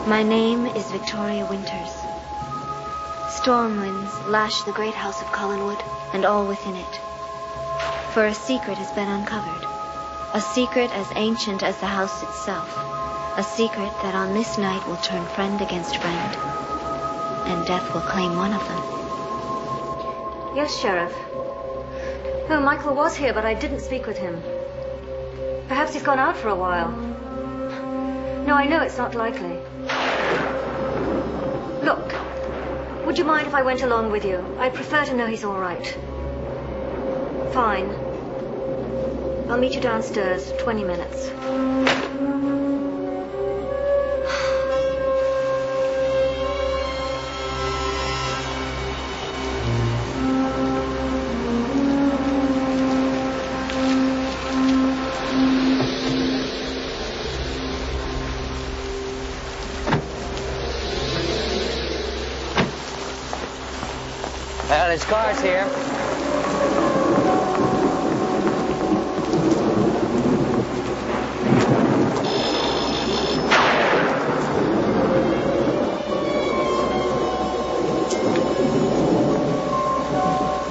My name is Victoria Winters. Storm winds lash the great house of Collinwood and all within it. For a secret has been uncovered. A secret as ancient as the house itself. A secret that on this night will turn friend against friend. And death will claim one of them. Yes, Sheriff. No, Michael was here, but I didn't speak with him. Perhaps he's gone out for a while. No, I know it's not likely. Look, would you mind if I went along with you? I'd prefer to know he's all right. Fine. I'll meet you downstairs, 20 minutes. Well, his car's here.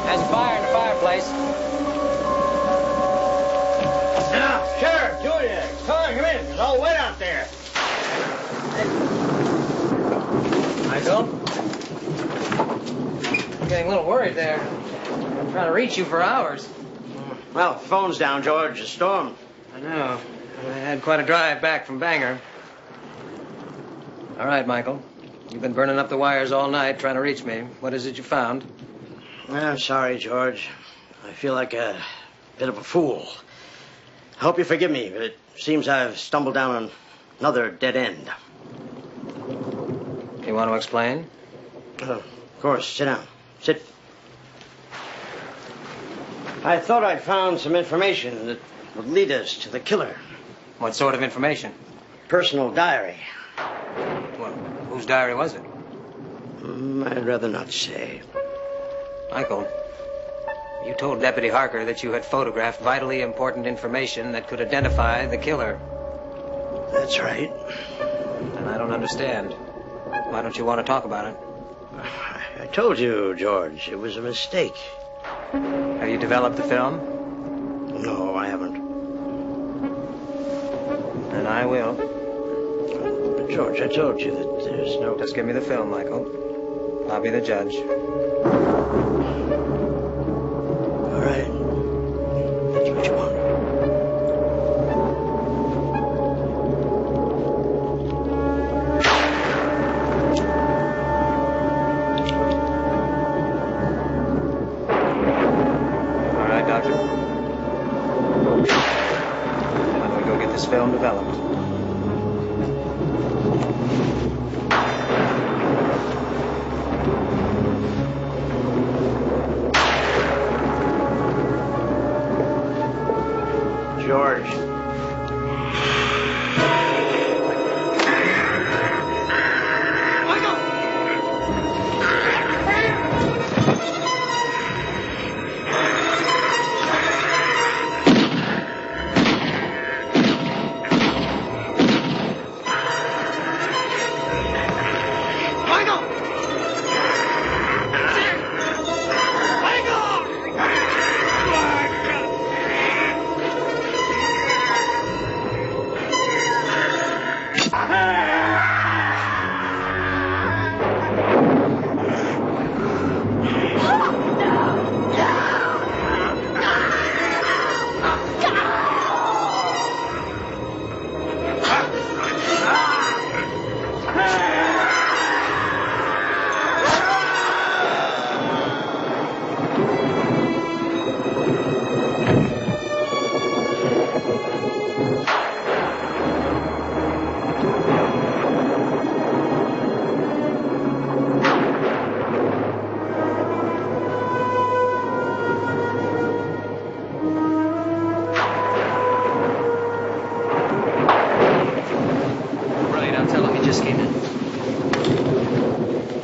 There's a fire in the fireplace. Now, Sheriff, Julia, come on, come in. It's all wet out there. Michael? I'm getting a little worried there. I'm trying to reach you for hours. Well, the phone's down, George. The storm. I know. I had quite a drive back from Bangor. All right, Michael. You've been burning up the wires all night trying to reach me. What is it you found? I'm sorry, George. I feel like a bit of a fool. I hope you forgive me, but it seems I've stumbled down on another dead end. You want to explain? Of course. Sit down. Sit. I thought I'd found some information that would lead us to the killer. What sort of information? Personal diary. Well, whose diary was it? I'd rather not say. Michael, you told Deputy Harker that you had photographed vitally important information that could identify the killer. That's right. And I don't understand. Why don't you want to talk about it? I told you, George, it was a mistake. Have you developed the film? No, I haven't. Then I will. But, George, I told you that there's no... Just give me the film, Michael. I'll be the judge. All right. That's what you want. Film developed. George.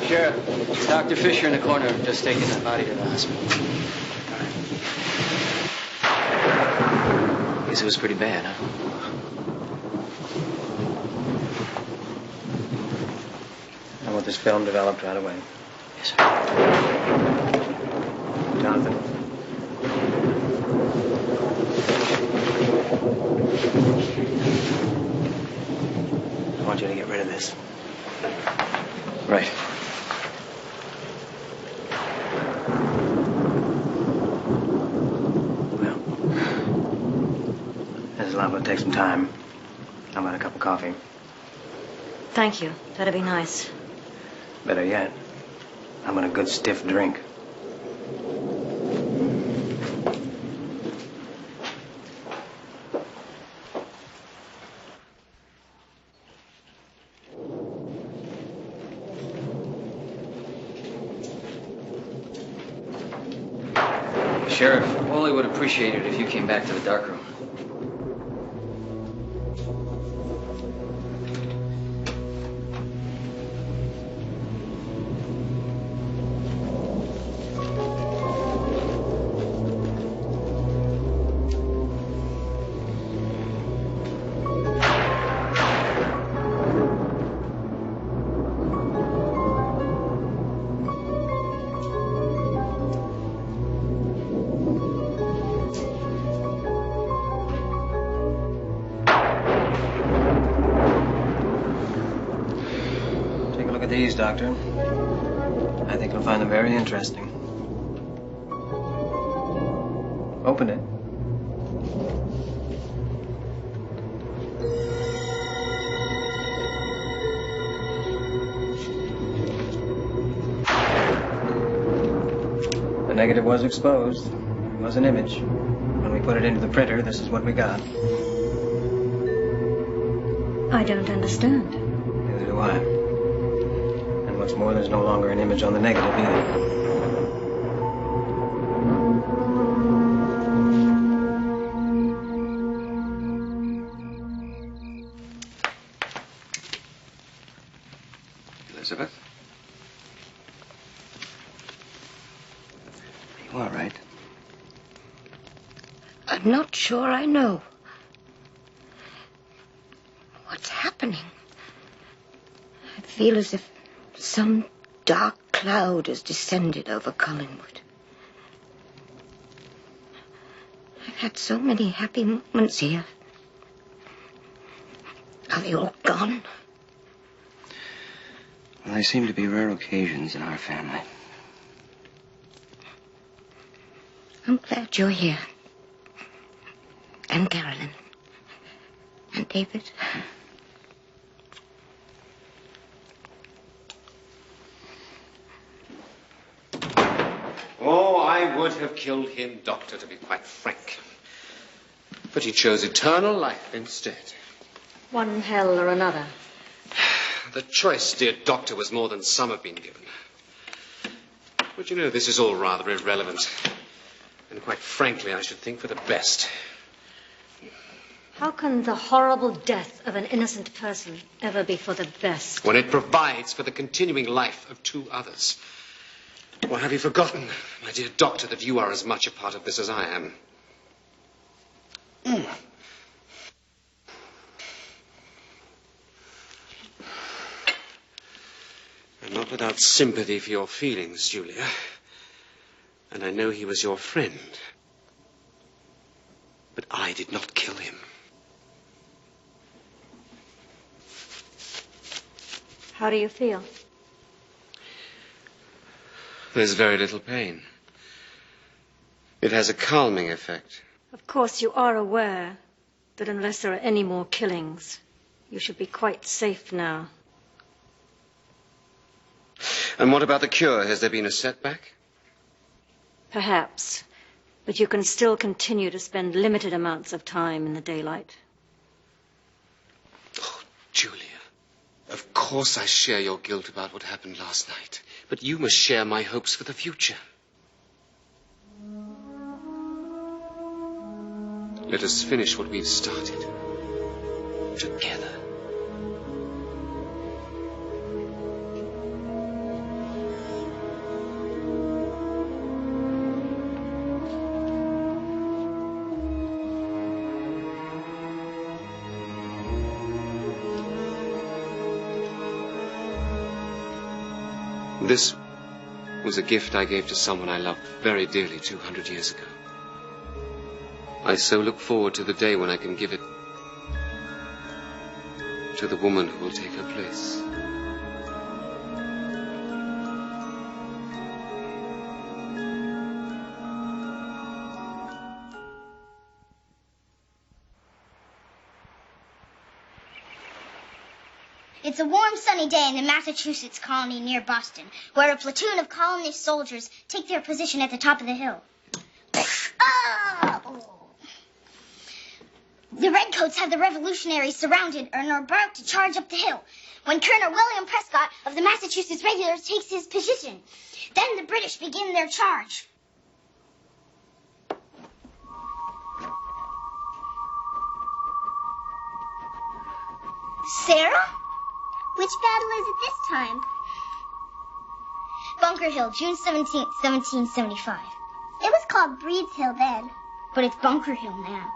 Sheriff, Dr. Fisher in the corner, just taking the body to the hospital. Guess it was pretty bad, huh? I want this film developed right away. Yes, sir. Jonathan. I want you to get rid of this. Right. Well, this is liable to take some time. How about a cup of coffee? Thank you. That'd be nice. Better yet, how about a good stiff drink? Sheriff, Wally would appreciate it if you came back to the darkroom. These, Doctor. I think you'll find them very interesting. Open it. The negative was exposed. It was an image. When we put it into the printer, this is what we got. I don't understand. Neither do I. What's more, there's no longer an image on the negative either. Elizabeth? Are you all right? I'm not sure I know. What's happening? I feel as if some dark cloud has descended over Collinwood. I've had so many happy moments here. Are they all gone? Well, they seem to be rare occasions in our family. I'm glad you're here. And Carolyn. And David. Oh, I would have killed him, Doctor, to be quite frank. But he chose eternal life instead. One hell or another. The choice, dear Doctor, was more than some have been given. But you know, this is all rather irrelevant. And quite frankly, I should think for the best. How can the horrible death of an innocent person ever be for the best? When it provides for the continuing life of two others. Or have you forgotten, my dear Doctor, that you are as much a part of this as I am? I'm not without sympathy for your feelings, Julia. And I know he was your friend. But I did not kill him. How do you feel? There's very little pain. It has a calming effect. Of course, you are aware that unless there are any more killings, you should be quite safe now. And what about the cure? Has there been a setback? Perhaps. But you can still continue to spend limited amounts of time in the daylight. Oh, Julia. Of course I share your guilt about what happened last night. But you must share my hopes for the future. Let us finish what we've started. Together. This was a gift I gave to someone I loved very dearly 200 years ago. I so look forward to the day when I can give it to the woman who will take her place. It's a warm, sunny day in the Massachusetts colony near Boston, where a platoon of colonist soldiers take their position at the top of the hill. Oh! The redcoats have the revolutionaries surrounded and are about to charge up the hill when Colonel William Prescott of the Massachusetts Regulars takes his position. Then the British begin their charge. Sarah? Which battle is it this time? Bunker Hill, June 17th, 1775. It was called Breed's Hill then. But it's Bunker Hill now.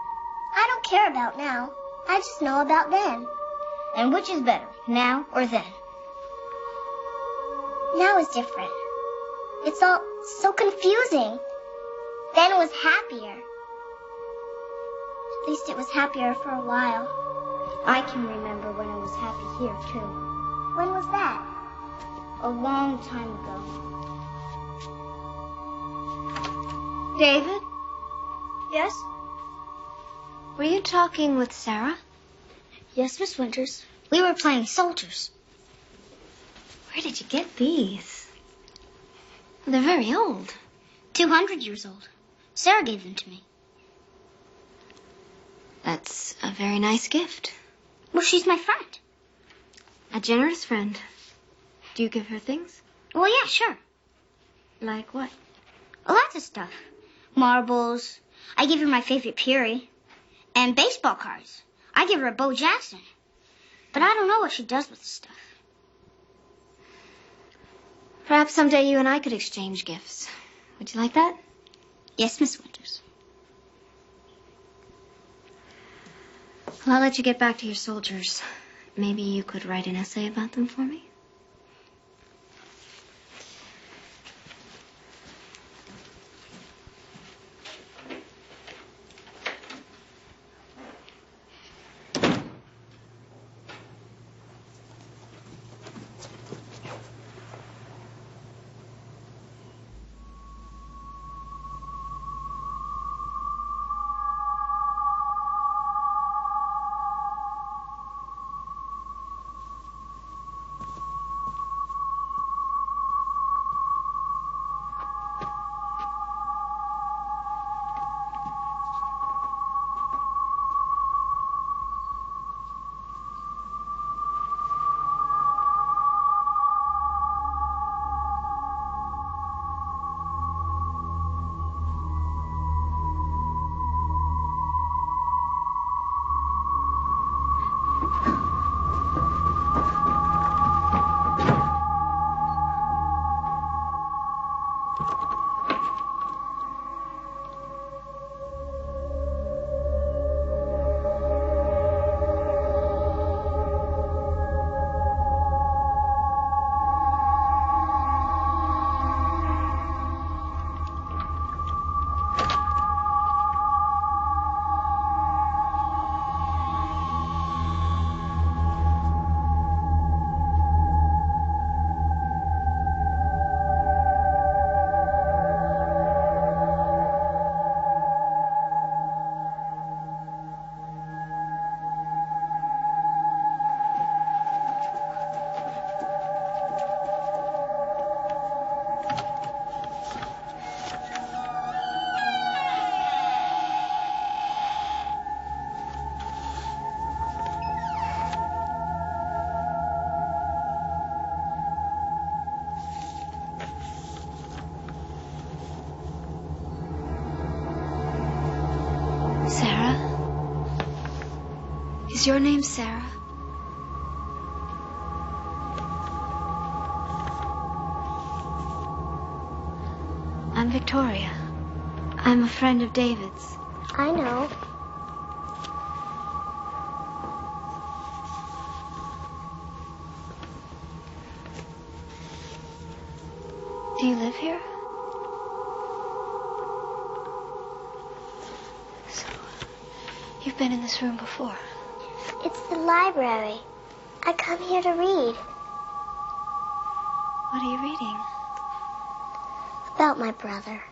I don't care about now. I just know about then. And which is better, now or then? Now is different. It's all so confusing. Then it was happier. At least it was happier for a while. I can remember when I was happy here, too. When was that? A long time ago. David? Yes? Were you talking with Sarah? Yes, Miss Winters. We were playing soldiers. Where did you get these? They're very old. 200 years old. Sarah gave them to me. That's a very nice gift. Well, she's my friend. A generous friend. Do you give her things? Well, yeah, sure. Like what? Lots of stuff. Marbles. I give her my favorite Peary. And baseball cards. I give her a Bo Jackson. But I don't know what she does with the stuff. Perhaps someday you and I could exchange gifts. Would you like that? Yes, Miss Winters. Well, I'll let you get back to your soldiers. Maybe you could write an essay about them for me? Is your name Sarah? I'm Victoria. I'm a friend of David's. I know. Do you live here? So, you've been in this room before? It's the library. I come here to read. What are you reading? About my brother.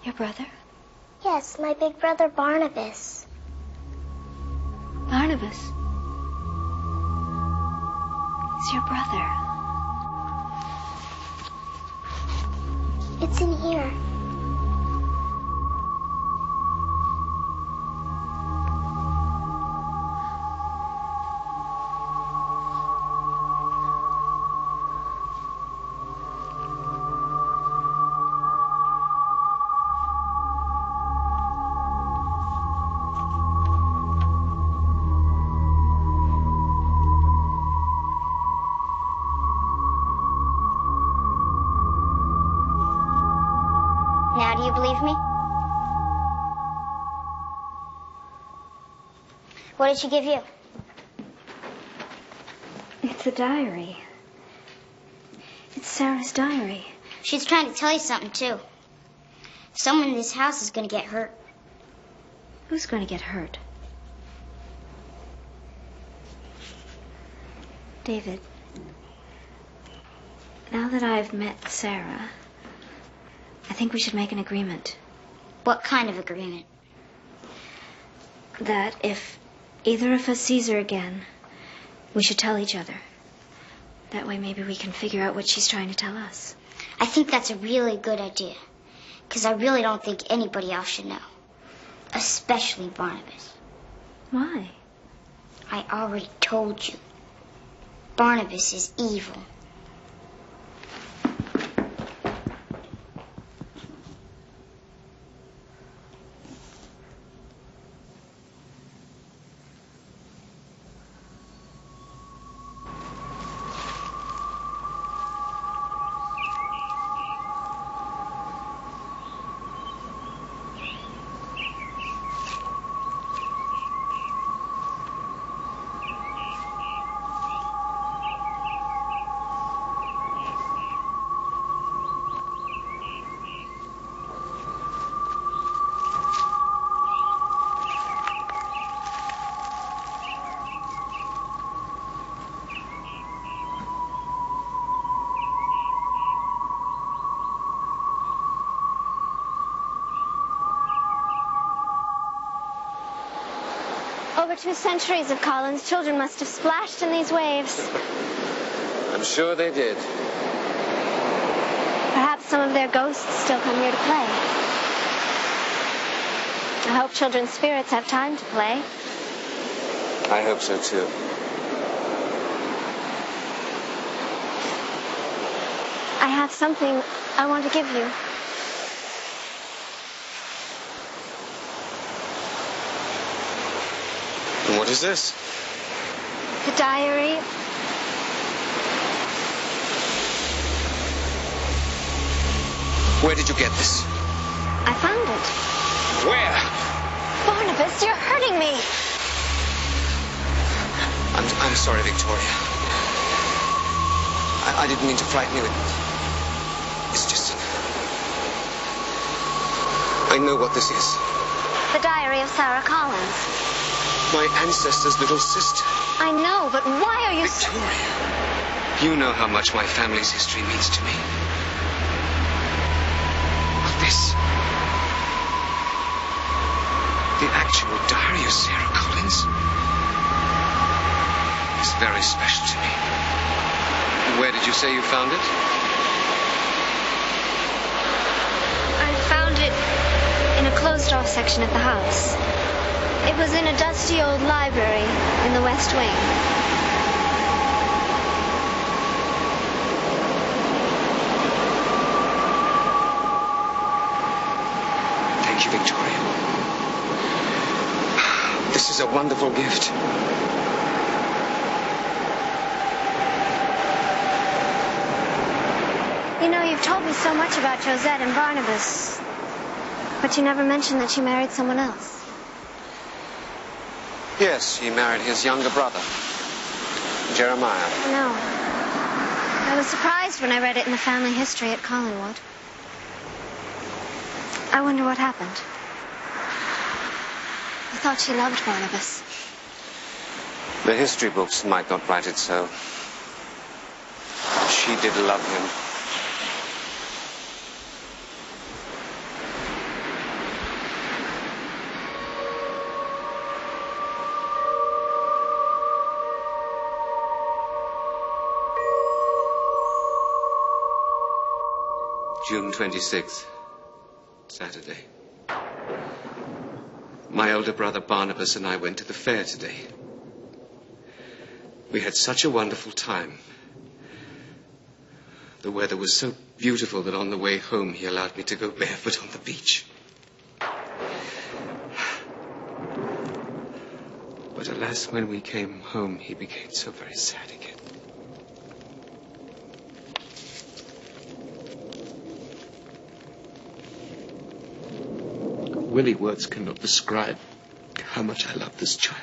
Your brother? Yes, my big brother Barnabas. Barnabas? He's your brother. It's in here. Now, do you believe me? What did she give you? It's a diary. It's Sarah's diary. She's trying to tell you something, too. Someone in this house is going to get hurt. Who's going to get hurt? David, now that I've met Sarah, I think we should make an agreement. What kind of agreement? That if either of us sees her again, we should tell each other. That way maybe we can figure out what she's trying to tell us. I think that's a really good idea. Because I really don't think anybody else should know. Especially Barnabas. Why? I already told you. Barnabas is evil. Over 2 centuries of Colin's children must have splashed in these waves. I'm sure they did. Perhaps some of their ghosts still come here to play. I hope children's spirits have time to play. I hope so, too. I have something I want to give you. And what is this? The diary. Where did you get this? I found it. Where? Barnabas, you're hurting me. I'm sorry, Victoria. I didn't mean to frighten you. It's just... I know what this is. The diary of Sarah Collins. My ancestor's little sister. I know, but why are you... Victoria, you know how much my family's history means to me. But this... the actual diary of Sarah Collins is very special to me. And where did you say you found it? I found it in a closed-off section at the house. It was in a dusty old library in the West Wing. Thank you, Victoria. This is a wonderful gift. You know, you've told me so much about Josette and Barnabas, but you never mentioned that she married someone else. Yes, he married his younger brother, Jeremiah. No. I was surprised when I read it in the family history at Collinwood. I wonder what happened. I thought she loved Barnabas. The history books might not write it so. She did love him. June 26th, Saturday. My older brother Barnabas and I went to the fair today. We had such a wonderful time. The weather was so beautiful that on the way home he allowed me to go barefoot on the beach. But alas, when we came home, he became so very sad again. Willie, words cannot describe how much I love this child.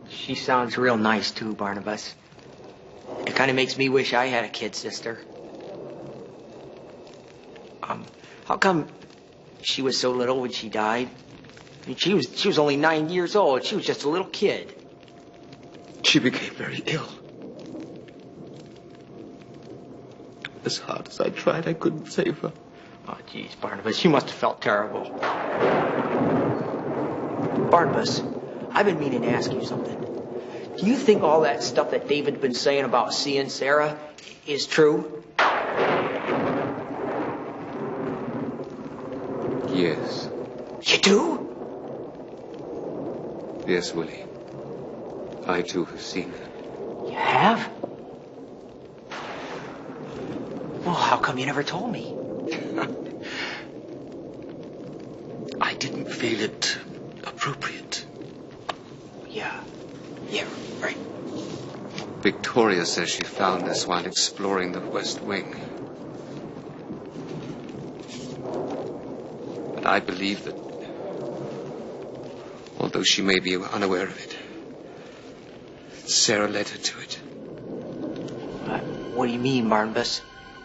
She sounds real nice, too, Barnabas. It kind of makes me wish I had a kid sister. How come she was so little when she died? I mean, she was only 9 years old. She was just a little kid. She became very ill. As hard as I tried, I couldn't save her. Oh, geez, Barnabas, you must have felt terrible. Barnabas, I've been meaning to ask you something. Do you think all that stuff that David's been saying about seeing Sarah is true? Yes. You do? Yes, Willie. I, too, have seen her. You have? Well, how come you never told me? I didn't feel it appropriate. Yeah, right. Victoria says she found this while exploring the West Wing. But I believe that, although she may be unaware of it, Sarah led her to it. What do you mean, Barnabas?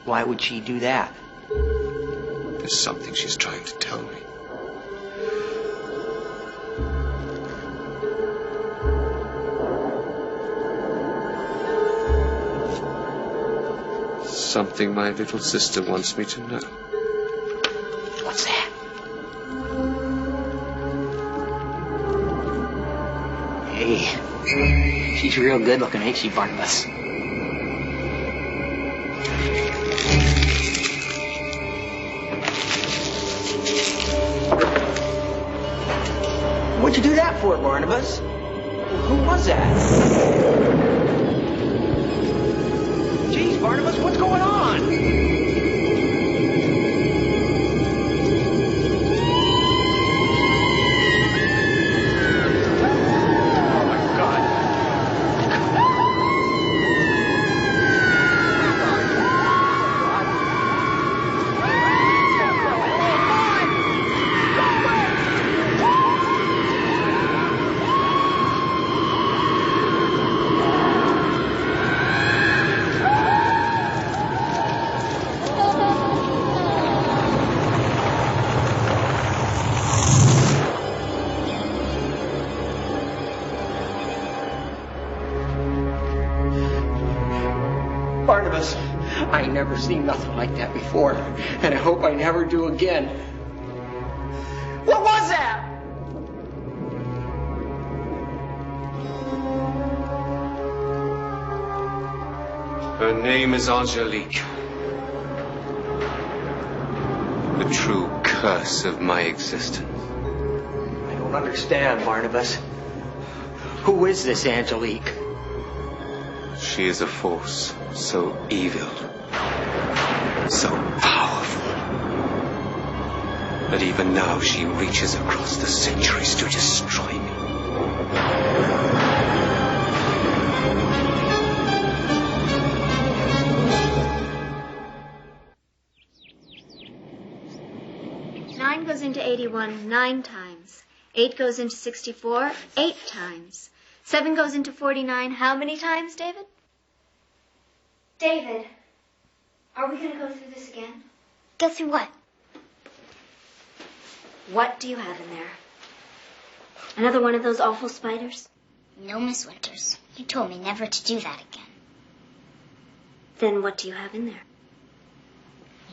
Why would she do that? There's something she's trying to tell me. Something my little sister wants me to know. What's that? Hey, she's real good looking, ain't she, Barnabas? What'd you do that for, Barnabas? Who was that? Geez, Barnabas, what's going on? Barnabas, I ain't never seen nothing like that before, and I hope I never do again. What was that? Her name is Angelique. The true curse of my existence. I don't understand, Barnabas. Who is this Angelique? She is a force so evil, so powerful, that even now she reaches across the centuries to destroy me. Nine goes into 81 9 times. 8 goes into 64 8 times. 7 goes into 49 how many times, David? David. Are we going to go through this again? Go through what? What do you have in there? Another one of those awful spiders? No, Miss Winters. You told me never to do that again. Then what do you have in there?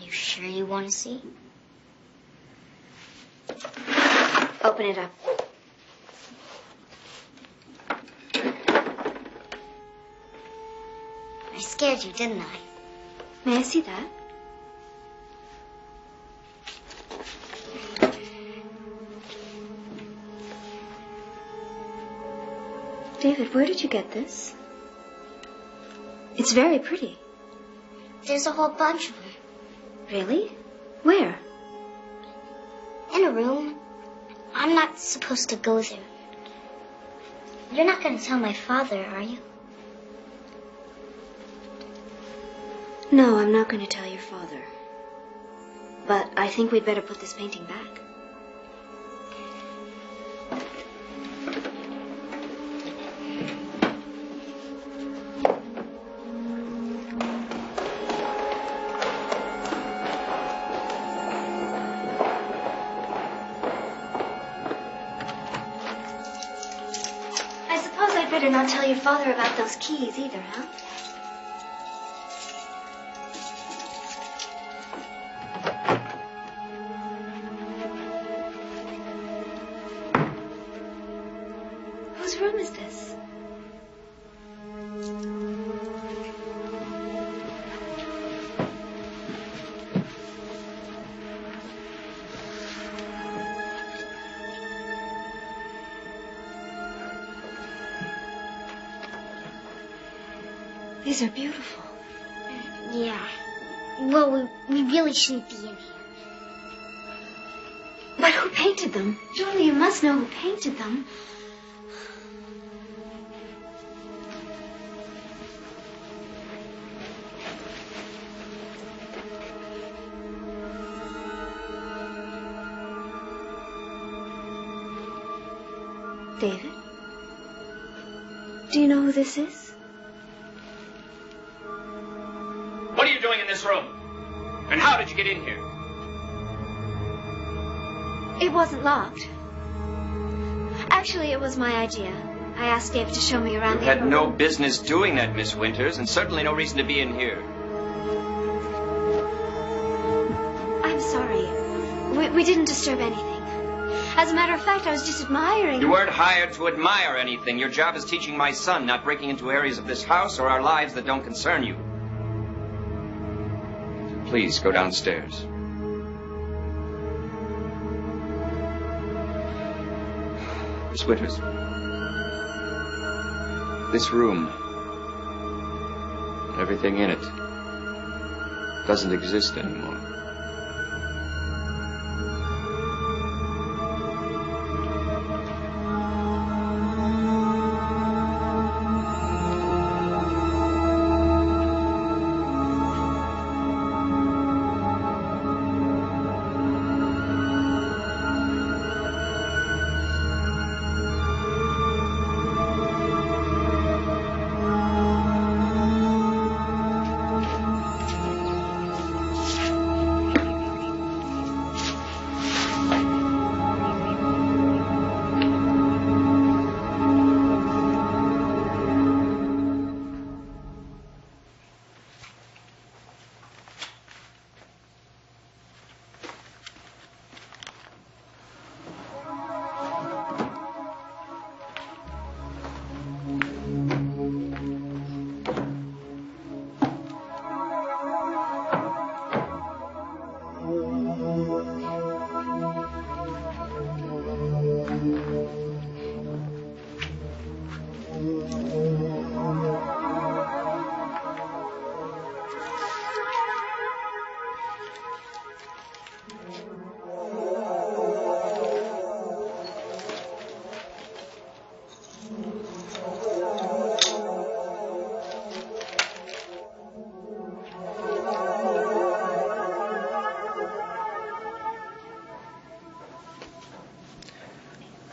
You sure you want to see? Open it up. I scared you, didn't I? May I see that? David, where did you get this? It's very pretty. There's a whole bunch of them. Really? Where? In a room. I'm not supposed to go there. You're not going to tell my father, are you? No, I'm not going to tell your father. But I think we'd better put this painting back. I suppose I'd better not tell your father about those keys either, huh? Whose room is this? These are beautiful. Yeah. Well, we really shouldn't be in here. But who painted them? Surely you must know who painted them. David? Do you know who this is? What are you doing in this room? And how did you get in here? It wasn't locked. Actually, it was my idea. I asked David to show me around You had no business doing that, Miss Winters, and certainly no reason to be in here. I'm sorry. We didn't disturb anything. As a matter of fact, I was just admiring... You weren't hired to admire anything. Your job is teaching my son, not breaking into areas of this house or our lives that don't concern you. Please, go downstairs. Miss Winters, this room, everything in it, doesn't exist anymore.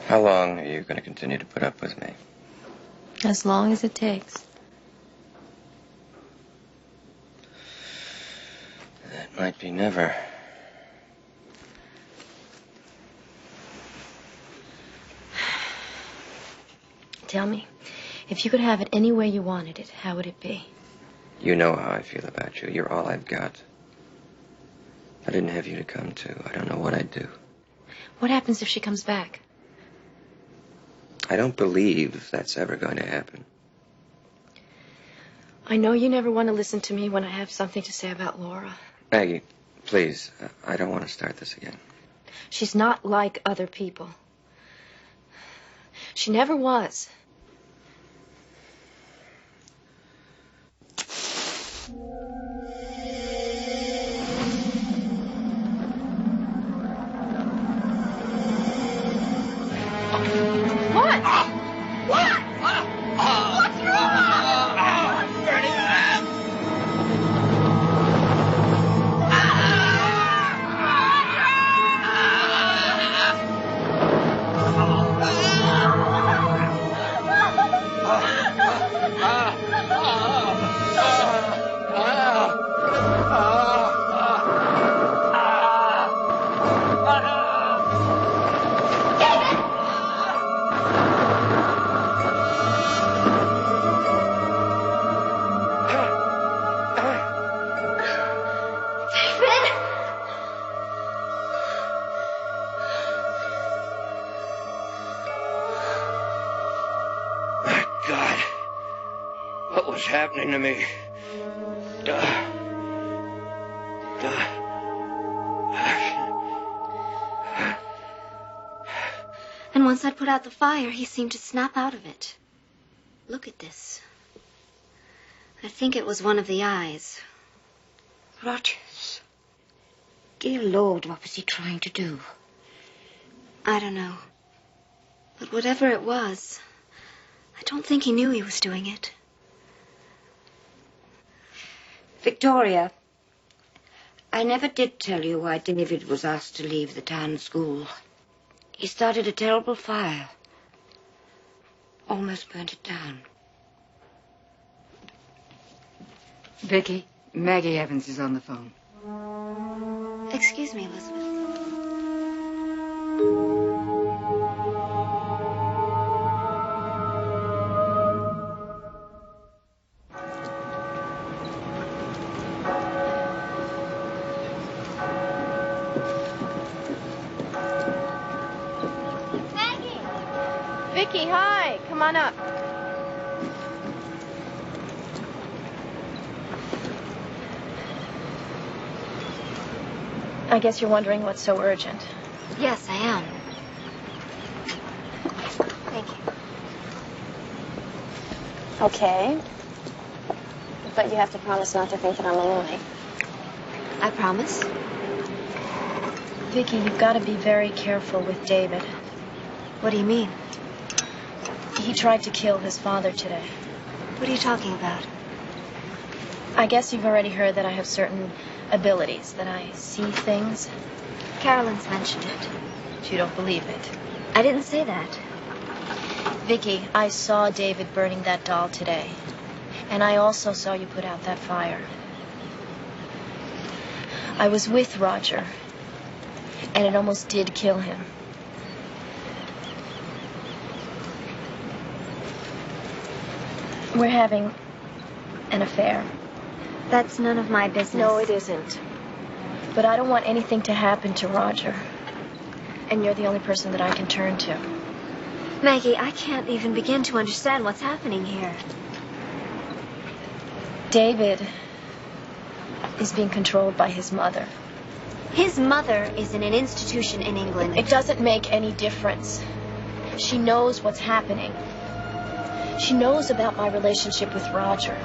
How long are you going to continue to put up with me? As long as it takes. Might be never. Tell me, if you could have it any way you wanted it, how would it be? You know how I feel about you. You're all I've got. If I didn't have you to come to, I don't know what I'd do. What happens if she comes back? I don't believe that's ever going to happen. I know you never want to listen to me when I have something to say about Laura. Maggie, please, I don't want to start this again. She's not like other people. She never was. What? What? What's wrong? Burning up. What's happening to me? And once I'd put out the fire, he seemed to snap out of it. Look at this. I think it was one of the eyes. Rogers. Dear Lord, what was he trying to do? I don't know. But whatever it was, I don't think he knew he was doing it. Victoria, I never did tell you why David was asked to leave the town school. He started a terrible fire. Almost burnt it down. Vicky, Maggie Evans is on the phone. Excuse me, Elizabeth. Vicky, hi. Come on up. I guess you're wondering what's so urgent. Yes, I am. Thank you. Okay. But you have to promise not to think that I'm lonely. I promise. Vicky, you've got to be very careful with David. What do you mean? He tried to kill his father today. What are you talking about? I guess you've already heard that I have certain abilities, that I see things. Carolyn's mentioned it. You don't believe it. I didn't say that. Vicky, I saw David burning that doll today. And I also saw you put out that fire. I was with Roger. And it almost did kill him. We're having an affair. That's none of my business. No, it isn't. But I don't want anything to happen to Roger. And you're the only person that I can turn to. Maggie, I can't even begin to understand what's happening here. David is being controlled by his mother. His mother is in an institution in England. It doesn't make any difference. She knows what's happening. She knows about my relationship with Roger.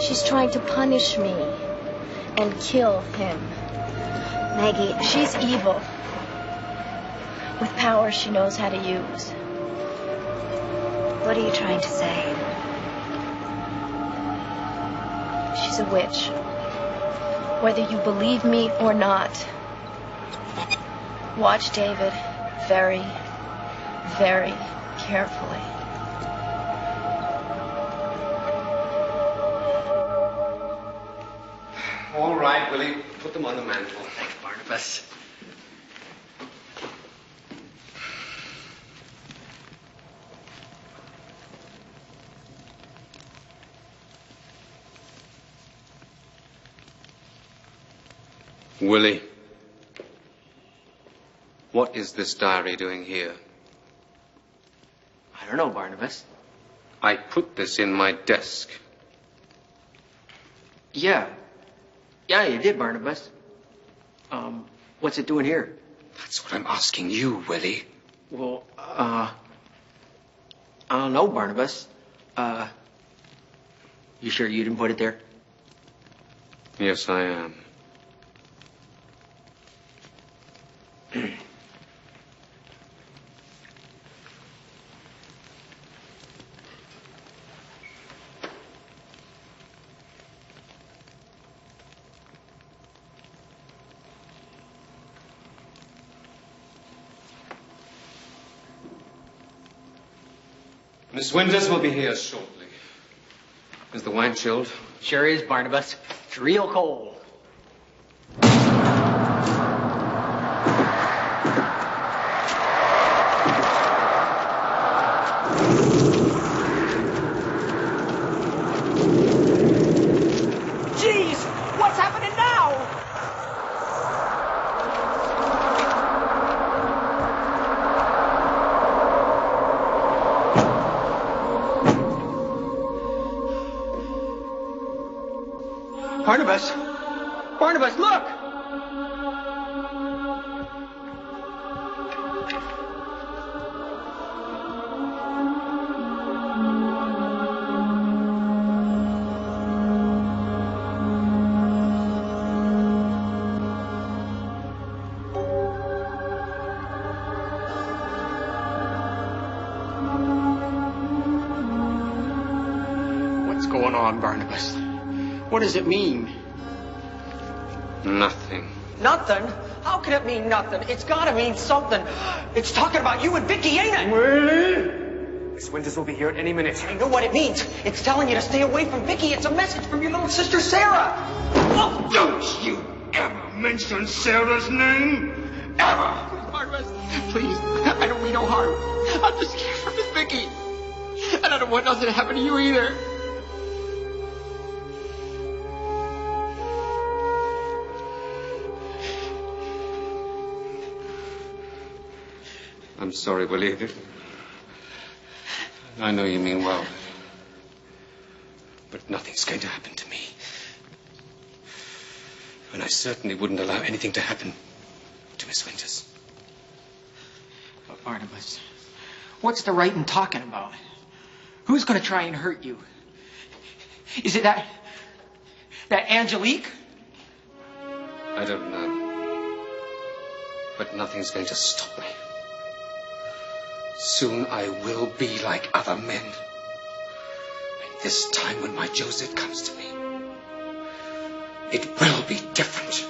She's trying to punish me and kill him. Maggie, she's evil. With power she knows how to use. What are you trying to say? She's a witch. Whether you believe me or not, watch David very, very carefully. All right, Willie. Put them on the mantel. Thanks, Barnabas. Willie, what is this diary doing here? I don't know, Barnabas. I put this in my desk. Yeah, you did, Barnabas. What's it doing here? That's what I'm asking you, Willie. Well, I don't know, Barnabas. You sure you didn't put it there? Yes, I am. Miss Winters will be here shortly. Is the wine chilled? Sure is, Barnabas. It's real cold. Jeez, what's happening now? Barnabas! Barnabas, look! What's going on, Barnabas? What does it mean? Nothing. Nothing? How can it mean nothing? It's gotta mean something. It's talking about you and Vicky, ain't it? Really? Miss Winters will be here at any minute. I know what it means. It's telling you to stay away from Vicky. It's a message from your little sister, Sarah. Oh, Don't you ever mention Sarah's name? Ever! Barnabas, please. I don't mean no harm. I'm just scared for Miss Vicky. And I don't want nothing to happen to you either. I'm sorry, Willie. I know you mean well. But nothing's going to happen to me. And I certainly wouldn't allow anything to happen to Miss Winters. But Barnabas, what's the right in talking about? Who's going to try and hurt you? Is it that Angelique? I don't know. But nothing's going to stop me. Soon I will be like other men. And this time when my Josette comes to me, it will be different.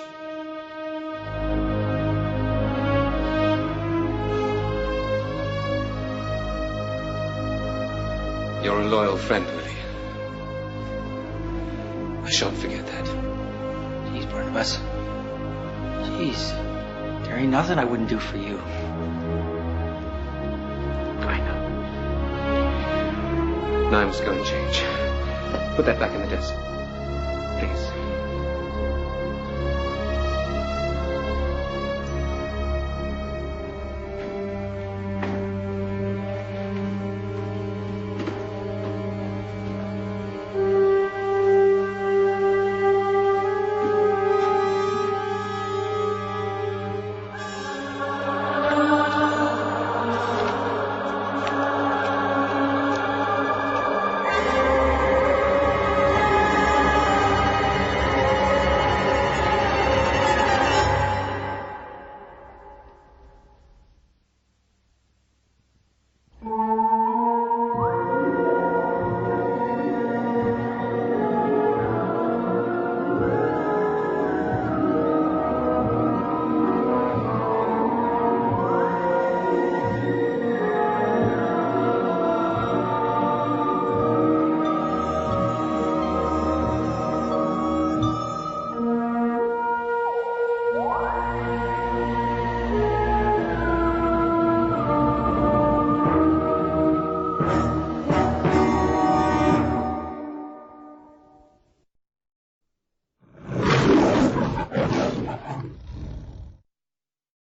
You're a loyal friend, Willie. I shan't forget that. Jeez, Barnabas. Jeez. There ain't nothing I wouldn't do for you. Now I must go and change. Put that back in the desk. Please.